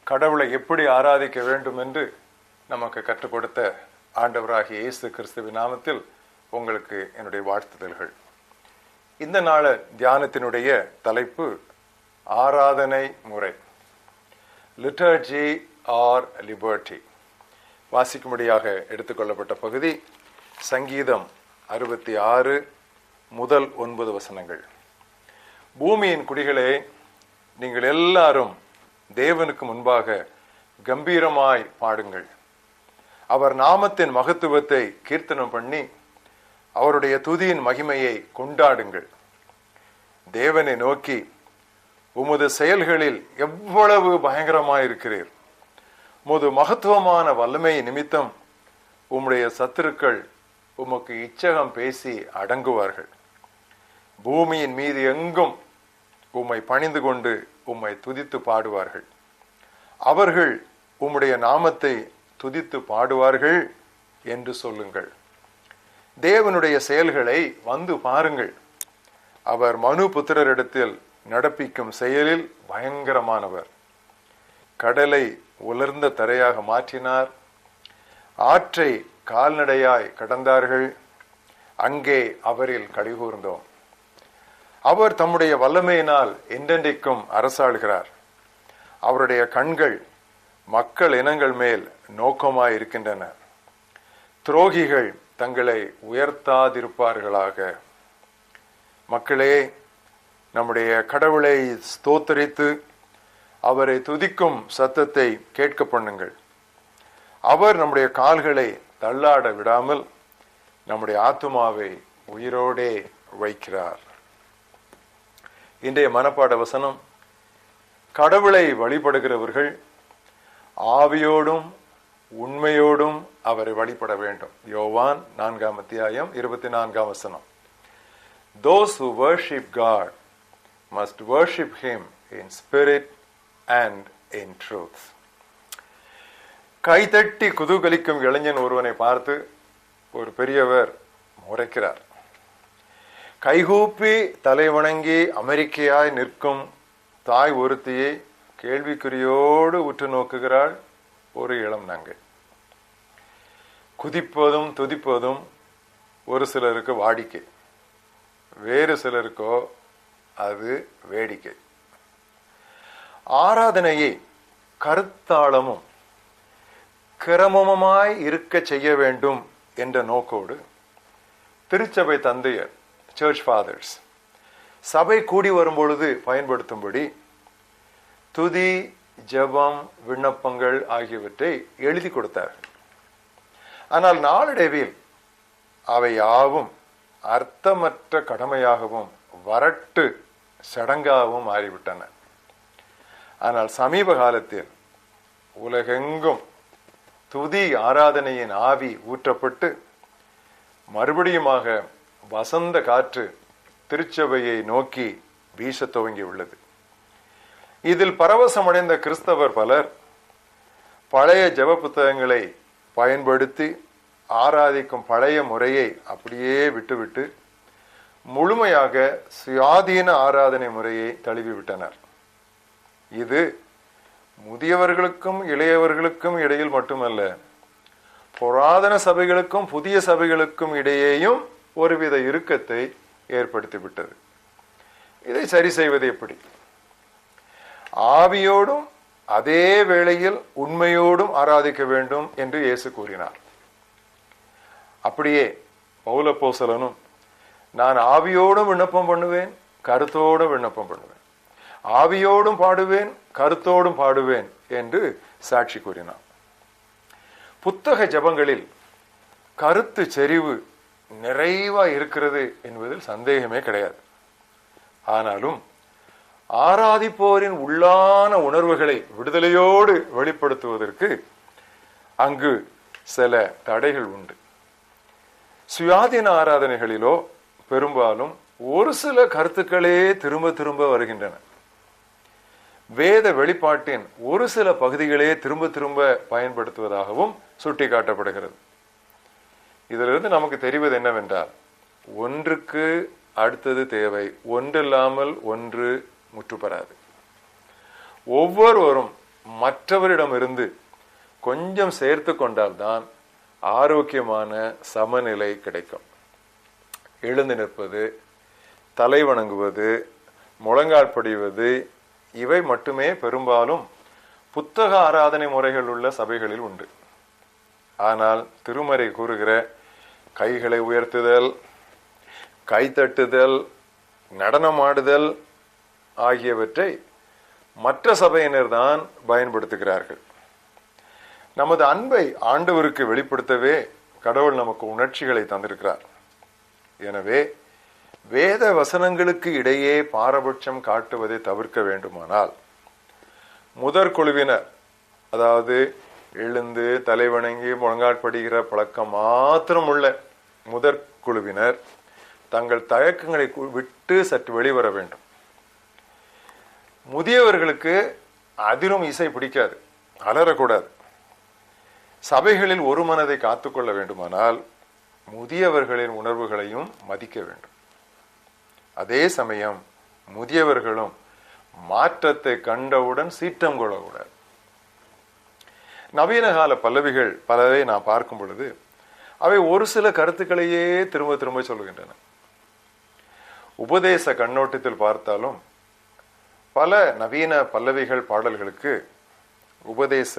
கடவுளை எப்படி ஆராதிக்க வேண்டும் என்று நமக்கு கற்றுக் கொடுத்த ஆண்டவராகிய இயேசு கிறிஸ்துவின் நாமத்தில் உங்களுக்கு என்னுடைய வாழ்த்துதல்கள். இந்த நாள தியானத்தினுடைய தலைப்பு ஆராதனை முறை, லிட்டர்ஜி ஆர் லிபர்ட்டி. வாசிக்கும்படியாக எடுத்துக்கொள்ளப்பட்ட பகுதி சங்கீதம் 66 முதல் 9 வசனங்கள். பூமியின் குடிகளே, நீங்கள் எல்லாரும் தேவனுக்கு முன்பாக கம்பீரமாய் பாடுங்கள். அவர் நாமத்தின் மகத்துவத்தை கீர்த்தனம் பண்ணி அவருடைய துதியின் மகிமையை கொண்டாடுங்கள். தேவனை நோக்கி, உமது செயல்களில் எவ்வளவு பயங்கரமாயிருக்கிறீர். உமது மகத்துவமான வல்லமை நிமித்தம் உம்முடைய சத்துருக்கள் உமக்கு இச்சகம் பேசி அடங்குவார்கள். பூமியின் மீது எங்கும் உம்மை பணிந்து கொண்டு உம்மை துதித்து பாடுவார்கள். அவர்கள் உம்முடைய நாமத்தை துதித்து பாடுவார்கள் என்று சொல்லுங்கள். தேவனுடைய செயல்களை வந்து பாருங்கள். அவர் மனு புத்திரரிடத்தில் நடப்பிக்கும் செயலில் பயங்கரமானவர். கடலை உலர்ந்த தரையாக மாற்றினார். ஆற்றை கால்நடையாய் கடந்தார்கள். அங்கே அவரில் கலிகூர்ந்தோம். அவர் தம்முடைய வல்லமையினால் என்றென்றைக்கும் அரசாளுகிறார். அவருடைய கண்கள் மக்கள் இனங்கள் மேல் நோக்கமாய் இருக்கின்றன. துரோகிகள் தங்களை உயர்த்தாதிருப்பார்களாக. மக்களே, நம்முடைய கடவுளை ஸ்தோத்தரித்து அவரை துதிக்கும் சத்தத்தை கேட்க பண்ணுங்கள். அவர் நம்முடைய கால்களை தள்ளாட விடாமல் நம்முடைய ஆத்துமாவை உயிரோடே வைக்கிறார். இன்றைய மனப்பாட வசனம், கடவுளை வழிபடுகிறவர்கள் ஆவியோடும் உண்மையோடும் அவரை வழிபட வேண்டும். யோவான் 4:24 வசனம். Those who worship God must worship him in spirit and in truth. கைதட்டி குதூகலிக்கும் இளைஞன் ஒருவனை பார்த்து ஒரு பெரியவர் முறைக்கிறார். கைகூப்பி தலை வணங்கி அமெரிக்கையாய் நிற்கும் தாய் ஒருத்தியை கேள்விக்குறியோடு உற்று நோக்குகிறாள் ஒரு இளம் நங்கை. குதிப்பதும் துதிப்பதும் ஒரு சிலருக்கு வாடிக்கை, வேறு சிலருக்கோ அது வேடிக்கை. ஆராதனையை கருத்தாளமும் கிரமமாய் இருக்க செய்ய வேண்டும் என்ற நோக்கோடு திருச்சபை தந்தையர், சர்ச் ஃபாதர்ஸ், சபை கூடி வரும்பொழுது பயன்படுத்தும்படி துதி, ஜெபம், விண்ணப்பங்கள் ஆகியவற்றை எழுதி கொடுத்தார்கள். ஆனால் நாளடைவில் அவை யாவும் அர்த்தமற்ற கடமையாகவும் வரட்டு சடங்காகவும் மாறிவிட்டன. ஆனால் சமீப காலத்தில் உலகெங்கும் துதி ஆராதனையின் ஆவி ஊற்றப்பட்டு மறுபடியுமாக வசந்த காற்று திருச்சபையை நோக்கி வீச துவங்கி உள்ளது. இதில் பரவசமடைந்த கிறிஸ்தவர் பலர் பழைய ஜெப புத்தகங்களை பயன்படுத்தி ஆராதிக்கும் பழைய முறையை அப்படியே விட்டுவிட்டு முழுமையாக சுயாதீன ஆராதனை முறையை தழுவிவிட்டனர். இது முதியவர்களுக்கும் இளையவர்களுக்கும் இடையில் மட்டுமல்ல, புராதன சபைகளுக்கும் புதிய சபைகளுக்கும் இடையேயும் ஒருவித இறுக்கத்தை ஏற்படுத்திவிட்டது. இதை சரி செய்வது எப்படி? ஆவியோடும் அதே வேளையில் உண்மையோடும் ஆராதிக்க வேண்டும் என்று இயேசு கூறினார். அப்படியே பவுலப்போஸ்தலனும், நான் ஆவியோடும் விண்ணப்பம் பண்ணுவேன், கருத்தோடும் விண்ணப்பம் பண்ணுவேன், ஆவியோடும் பாடுவேன், கருத்தோடும் பாடுவேன் என்று சாட்சி கூறினார். புத்தக ஜபங்களில் கருத்து செறிவு நிறைவா இருக்கிறது என்பதில் சந்தேகமே கிடையாது. ஆனாலும் ஆராதிப்போரின் உள்ளான உணர்வுகளை விடுதலையோடு வெளிப்படுத்துவதற்கு அங்கு சில தடைகள் உண்டு. சுயாதீன ஆராதனைகளிலோ பெரும்பாலும் ஒரு சில கருத்துக்களே திரும்ப திரும்ப வருகின்றன. வேத வெளிப்பாட்டின் ஒரு சில பகுதிகளே திரும்ப திரும்ப பயன்படுத்துவதாகவும் சுட்டிக்காட்டப்படுகிறது. இதிலிருந்து நமக்கு தெரிவது என்னவென்றால், ஒன்றுக்கு அடுத்தது தேவை, ஒன்றில்லாமல் ஒன்று முற்றுப்பெறாது. ஒவ்வொருவரும் மற்றவரிடமிருந்து கொஞ்சம் சேர்த்து கொண்டால்தான் ஆரோக்கியமான சமநிலை கிடைக்கும். எழுந்து நிற்பது, தலை வணங்குவது, முழங்கால் படிவது, இவை மட்டுமே பெரும்பாலும் புத்தக ஆராதனை முறைகள் உள்ள சபைகளில் உண்டு. ஆனால் திருமறை கூறுகிற கைகளை உயர்த்துதல், கைத்தட்டுதல், நடனமாடுதல் ஆகியவற்றை மற்ற சபையினர் தான் பயன்படுத்துகிறார்கள். நமது அன்பை ஆண்டவருக்கு வெளிப்படுத்தவே கடவுள் நமக்கு உணர்ச்சிகளை தந்திருக்கிறார். எனவே வேத வசனங்களுக்கு இடையே பாரபட்சம் காட்டுவதை தவிர்க்க வேண்டுமானால் முதற் குழுவினர், அதாவது எழுந்து தலைவணங்கி முழங்காற்படுகிற பழக்கம் மாத்திரம் உள்ள முதற் குழுவினர் தங்கள் தயக்கங்களை விட்டு சற்று வெளிவர வேண்டும். முதியவர்களுக்கு அதிரும் இசை பிடிக்காது, அலறக்கூடாது. சபைகளில் ஒரு மனதை காத்துக்கொள்ள வேண்டுமானால் முதியவர்களின் உணர்வுகளையும் மதிக்க வேண்டும். அதே சமயம் முதியவர்களும் மாற்றத்தை கண்டவுடன் சீற்றம் கொள்ளக்கூடாது. நவீன கால பல்லவிகள் பலரை நான் பார்க்கும் பொழுது அவை ஒரு சில கருத்துக்களையே திரும்ப திரும்ப சொல்லுகின்றன. உபதேச கண்ணோட்டத்தில் பார்த்தாலும் பல நவீன பல்லவிகள் பாடல்களுக்கு உபதேச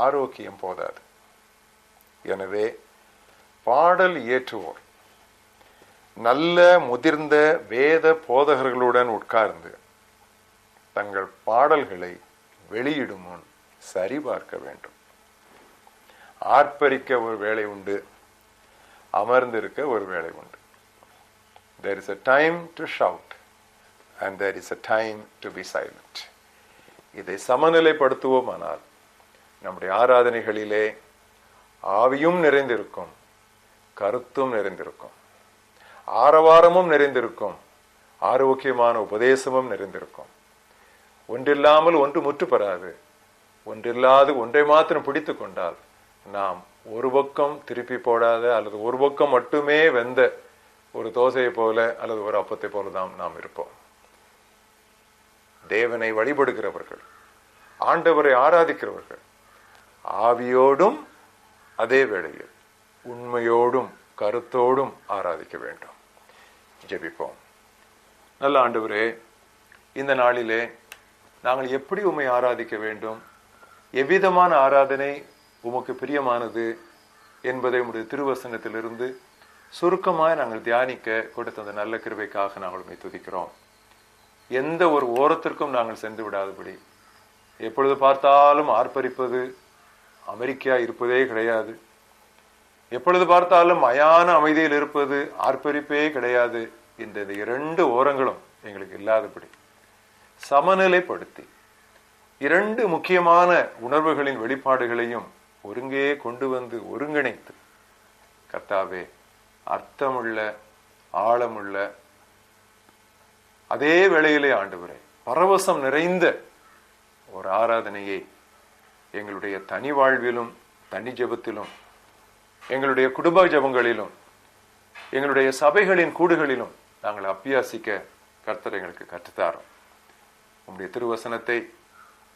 ஆரோக்கியம் போதாது. எனவே பாடல் இயற்றுவோர் நல்ல முதிர்ந்த வேத போதகர்களுடன் உட்கார்ந்து தங்கள் பாடல்களை வெளியிடும் முன் சரிபார்க்க வேண்டும். ஆர்ப்பரிக்க ஒரு வேலை உண்டு, அமர்ந்திருக்க ஒரு வேலை உண்டு. There is a time to shout and there is a time to be silent. இதை சமநிலைப்படுத்துவோமானால் நம்முடைய ஆராதனைகளிலே ஆவியும் நிறைந்திருக்கும், கருத்தும் நிறைந்திருக்கும், ஆரவாரமும் நிறைந்திருக்கும், ஆரோக்கியமான உபதேசமும் நிறைந்திருக்கும். ஒன்றில்லாமல் ஒன்று முற்று பெறாது. ஒன்றில்லாது ஒன்றை மாத்திரம் பிடித்து கொண்டால் நாம் ஒரு பக்கம் திருப்பி போடாத அல்லது ஒரு பக்கம் மட்டுமே வெந்த ஒரு தோசையை போல அல்லது ஒரு அப்பத்தை போல தான் நாம் இருப்போம். தேவனை வழிபடுகிறவர்கள், ஆண்டவரை ஆராதிக்கிறவர்கள் ஆவியோடும் அதே வேளையில் உண்மையோடும் கருத்தோடும் ஆராதிக்க வேண்டும். ஜெபிப்போம். நல்ல ஆண்டவரே, இந்த நாளிலே நாங்கள் எப்படி உம்மை ஆராதிக்க வேண்டும், எவ்விதமான ஆராதனை உமக்கு பிரியமானது என்பதை உம்முடைய திருவசனத்திலிருந்து சுருக்கமாக நாங்கள் தியானிக்க கொடுத்த அந்த நல்ல கிருபைக்காக நாங்கள் உம்மை துதிக்கிறோம். எந்த ஒரு ஓரத்திற்கும் நாங்கள் சென்று விடாதபடி, எப்பொழுது பார்த்தாலும் ஆர்ப்பரிப்பது அமெரிக்கா இருப்பதே கிடையாது, எப்பொழுது பார்த்தாலும் மயான அமைதியில் இருப்பது ஆர்ப்பரிப்பே கிடையாது. இந்த இரண்டு ஓரங்களும் எங்களுக்கு இல்லாதபடி சமநிலைப்படுத்தி இரண்டு முக்கியமான உணர்வுகளின் வெளிப்பாடுகளையும் ஒருங்கே கொண்டு வந்து ஒருங்கிணைத்து, கர்த்தாவே, அர்த்தமுள்ள ஆழமுள்ள அதே வேளையிலே ஆண்டவரே பரவசம் நிறைந்த ஒரு ஆராதனையை எங்களுடைய தனி வாழ்விலும் தனி ஜெபத்திலும் எங்களுடைய குடும்ப ஜெபங்களிலும் எங்களுடைய சபைகளின் கூடுகளிலும் நாங்கள் அபியாசிக்க கர்த்தர் எங்களுக்கு கற்றுத்தாரோம். உம்முடைய திருவசனத்தை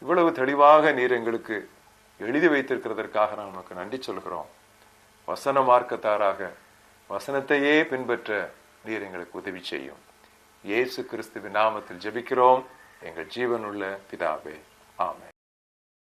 இவ்வளவு தெளிவாக நீர் எங்களுக்கு எழுதி வைத்திருக்கிறதற்காக நான் உனக்கு நன்றி சொல்கிறோம். வசன மார்க்கத்தாராக வசனத்தையே பின்பற்ற நீர் எங்களுக்கு உதவி செய்யும். இயேசு கிறிஸ்துவின் நாமத்தில் ஜெபிக்கிறோம் எங்கள் ஜீவனுள்ள பிதாவே, ஆமென்.